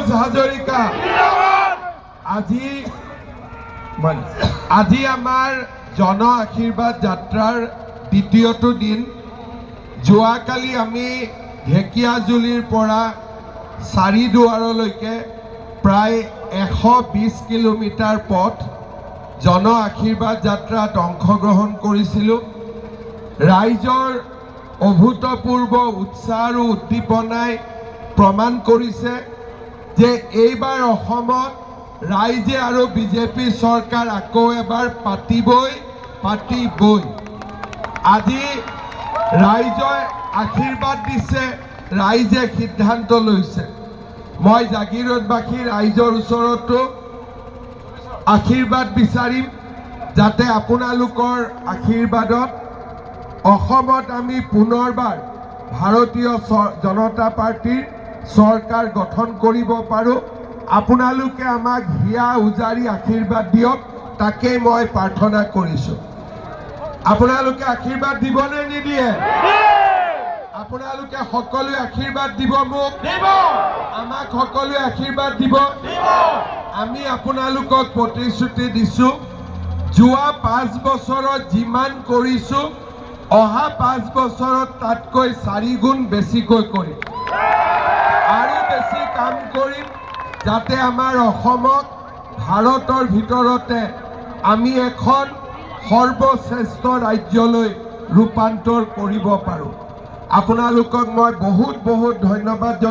ভূপেশ হাজৰিকা আজি আমাৰ জন আশীৰ্বাদ যাত্ৰাৰ দ্বিতীয়টো দিন। যোৱাকালি আমি ঢেকিয়াজুলিৰ পৰা চাৰিদুৱাৰলৈকে প্ৰায় 120 কিলোমিটাৰ পথ জন আশীৰ্বাদ যাত্ৰাত অংশগ্ৰহণ কৰিছিলোঁ। ৰাইজৰ অভূতপূৰ্ব উৎসাহ আৰু উদ্দীপনাই প্ৰমাণ কৰিছে যে এইবাৰ অসমত ৰাইজে আৰু বিজেপি চৰকাৰ আকৌ এবাৰ পাতিবই। আজি ৰাইজে আশীৰ্বাদ দিছে, ৰাইজে সিদ্ধান্ত লৈছে। মই জাগিৰোডবাসী ৰাইজৰ ওচৰতো আশীৰ্বাদ বিচাৰিম যাতে আপোনালোকৰ আশীৰ্বাদত অসমত আমি পুনৰবাৰ ভাৰতীয় জনতা পাৰ্টিৰ চৰকাৰ গঠন কৰিব পাৰোঁ। আপোনালোকে আমাক হিয়া উজাৰি আশীৰ্বাদ দিয়ক, তাকেই মই প্ৰাৰ্থনা কৰিছোঁ। আপোনালোকে আশীৰ্বাদ দিবনে নিদিয়ে? আপোনালোকে সকলোৱে আশীৰ্বাদ দিব, মোক আমাক সকলোৱে আশীৰ্বাদ দিব। আমি আপোনালোকক প্ৰতিশ্ৰুতি দিছোঁ, যোৱা 5 বছৰত যিমান কৰিছোঁ অহা 5 বছৰত তাতকৈ 4 গুণ বেছিকৈ কৰিম, আৰু বেছি কাম কৰিম যাতে আমাৰ অসমক ভাৰতৰ ভিতৰতে আমি এখন সৰ্বশ্ৰেষ্ঠ ৰাজ্যলৈ ৰূপান্তৰ কৰিব পাৰোঁ। আপোনালোকক মই বহুত ধন্যবাদ